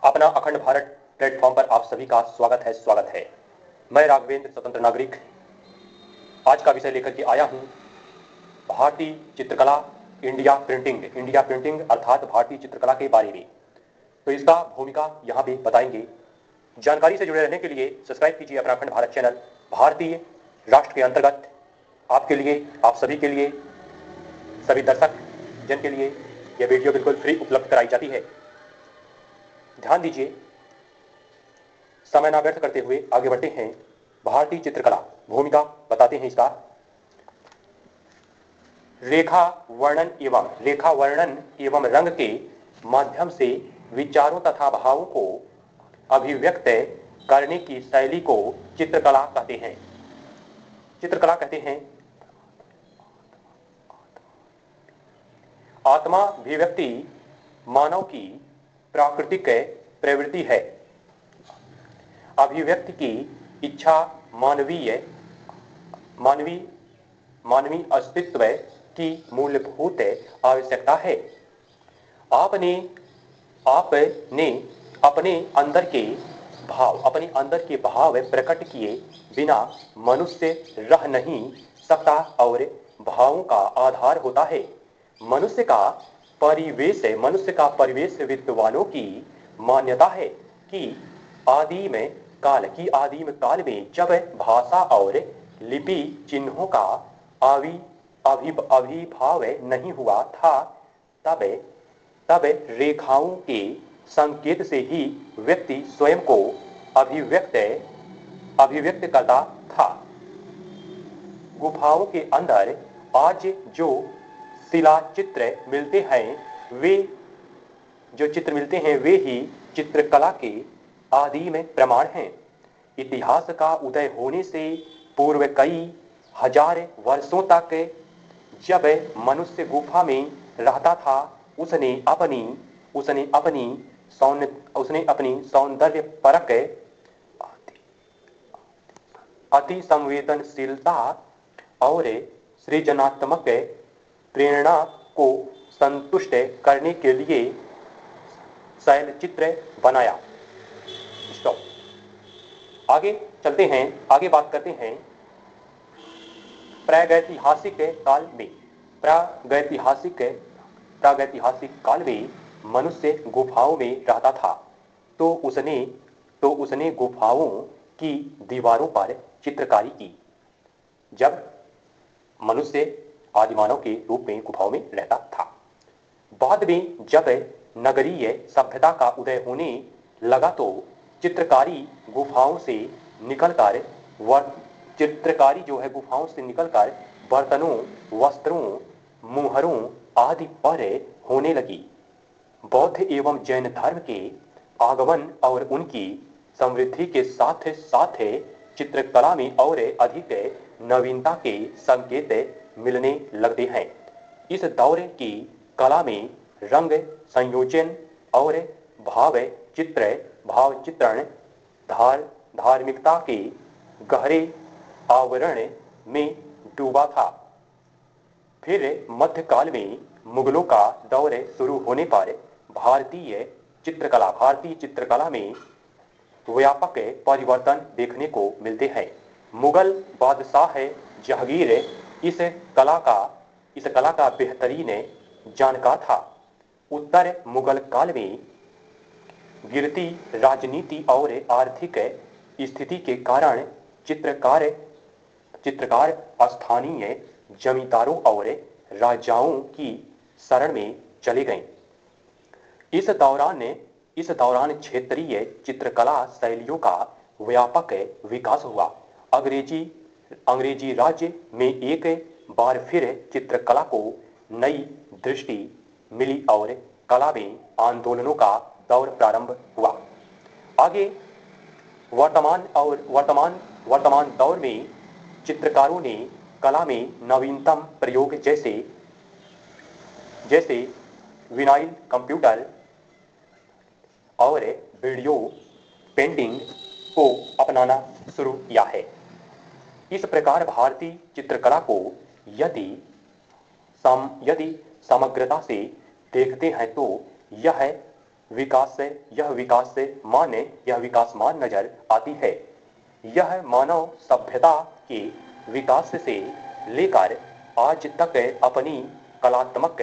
अपना अखंड भारत प्लेटफॉर्म पर आप सभी का स्वागत है। मैं राघवेंद्र स्वतंत्र नागरिक आज का विषय लेकर के आया हूं भारतीय चित्रकला इंडिया प्रिंटिंग अर्थात भारतीय चित्रकला के बारे में। तो इसका भूमिका यहाँ पे बताएंगे। जानकारी से जुड़े रहने के लिए सब्सक्राइब कीजिए अपना अखंड भारत चैनल। भारतीय राष्ट्र के अंतर्गत आपके लिए, आप सभी के लिए, सभी दर्शक जन के लिए यह वीडियो बिल्कुल फ्री उपलब्ध कराई जाती है। ध्यान दीजिए, समय ना व्यर्थ करते हुए आगे बढ़ते हैं। भारतीय चित्रकला भूमिका बताते हैं इसका। रेखा वर्णन एवं रंग के माध्यम से विचारों तथा भावों को अभिव्यक्त करने की शैली को चित्रकला कहते हैं। आत्माभिव्यक्ति मानव की प्राकृतिक प्रवृत्ति है। अभिव्यक्ति की इच्छा मानवीय अस्तित्व की मूलभूत आवश्यकता है। आपने अपने अंदर के भाव प्रकट किए बिना मनुष्य रह नहीं सकता और भावों का आधार होता है मनुष्य का परिवेश। विद्वानों की मान्यता है कि आदिम काल में जब भाषा और लिपि चिन्हों का आविर्भाव नहीं हुआ था तब रेखाओं के संकेत से ही व्यक्ति स्वयं को अभिव्यक्त करता था। गुफाओं के अंदर आज जो शिला चित्र मिलते हैं वे ही चित्रकला के आदि में प्रमाण हैं। इतिहास का उदय होने से पूर्व कई हजार वर्षों तक जब मनुष्य गुफा में रहता था उसने अपनी सौंदर्य परक अति संवेदनशीलता और सृजनात्मक प्रेरणा को संतुष्ट करने के लिए शैल चित्र बनाया। आगे चलते हैं, आगे बात करते हैं। प्रागैतिहासिक काल में मनुष्य गुफाओं में रहता था तो उसने गुफाओं की दीवारों पर चित्रकारी की। जब मनुष्य आदिमानव के रूप में गुफाओं में रहता था, बाद में जब नगरीय सभ्यता का उदय होने लगा तो चित्रकारी गुफाओं से निकलकर बर्तनों, वस्त्रों, मुहरों आदि पर होने लगी। बौद्ध एवं जैन धर्म के आगमन और उनकी समृद्धि के साथ साथ चित्रकला में और अधिक नवीनता के संकेत मिलने लगते हैं। इस दौर की कला में रंग संयोजन और भाव चित्रण धार्मिकता के गहरे आवरण में डूबा था। फिर मध्यकाल में मुगलों का दौर शुरू होने पर भारतीय चित्रकला में व्यापक परिवर्तन देखने को मिलते हैं। मुगल बादशाह जहांगीर इस कला का बेहतरीन जानकार था। उत्तर मुगल काल में गिरती राजनीति और आर्थिक स्थिति के कारण चित्रकार स्थानीय जमींदारों और राजाओं की शरण में चले गए। इस दौरान क्षेत्रीय चित्रकला शैलियों का व्यापक विकास हुआ। अंग्रेजी राज्य में एक बार फिर चित्रकला को नई दृष्टि मिली और कला में आंदोलनों का दौर प्रारंभ हुआ। आगे वर्तमान दौर में चित्रकारों ने कला में नवीनतम प्रयोग जैसे विनाइल कंप्यूटर और वीडियो पेंटिंग को अपनाना शुरू किया है। इस प्रकार भारतीय चित्रकला को यदि समग्रता से देखते हैं तो यह यह विकासमान नजर आती है। यह मानव सभ्यता के विकास से लेकर आज तक अपनी कलात्मक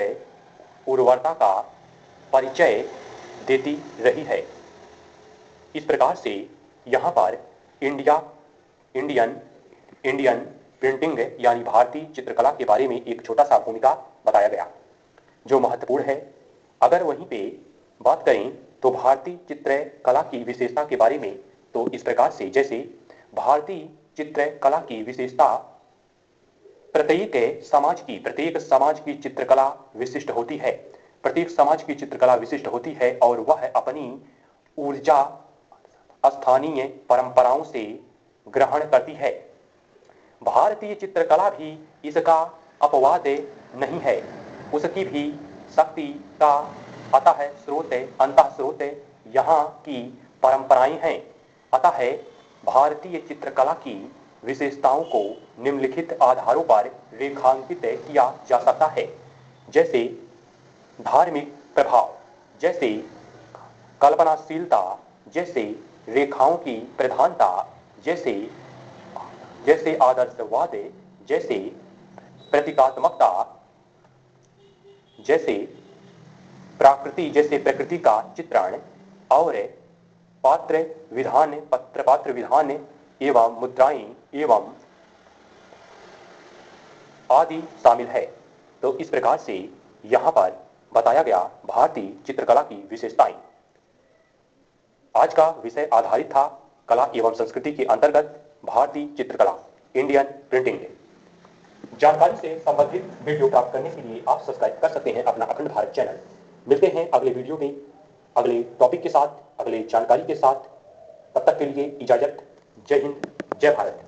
उर्वरता का परिचय देती रही है। इस प्रकार से यहाँ पर इंडियन प्रिंटिंग यानी भारतीय चित्रकला के बारे में एक छोटा सा भूमिका बताया गया जो महत्वपूर्ण है। अगर वहीं पे बात करें तो भारतीय चित्रकला की विशेषता के बारे में तो इस प्रकार से, जैसे भारतीय चित्रकला की विशेषता प्रत्येक समाज की चित्रकला विशिष्ट होती है। प्रत्येक समाज की चित्रकला विशिष्ट होती है और वह अपनी ऊर्जा स्थानीय परंपराओं से ग्रहण करती है। भारतीय चित्रकला भी इसका अपवाद नहीं है। उसकी भी शक्ति का अंतः स्रोत यहाँ की परंपराएं हैं। अतः भारतीय चित्रकला की विशेषताओं को निम्नलिखित आधारों पर रेखांकित किया जा सकता है, जैसे धार्मिक प्रभाव, जैसे कल्पनाशीलता, जैसे रेखाओं की प्रधानता, जैसे आदर्शवाद, जैसे प्रतीकात्मकता, जैसे प्रकृति का चित्रण और पात्र विधान एवं मुद्राएं एवं आदि शामिल है। तो इस प्रकार से यहाँ पर बताया गया भारतीय चित्रकला की विशेषताएं। आज का विषय आधारित था कला एवं संस्कृति के अंतर्गत भारतीय चित्रकला, इंडियन प्रिंटिंग। जानकारी से संबंधित वीडियो प्राप्त करने के लिए आप सब्सक्राइब कर सकते हैं अपना अखंड भारत चैनल। मिलते हैं अगले वीडियो में अगले टॉपिक के साथ, अगले जानकारी के साथ। तब तक के लिए इजाजत। जय हिंद, जय भारत।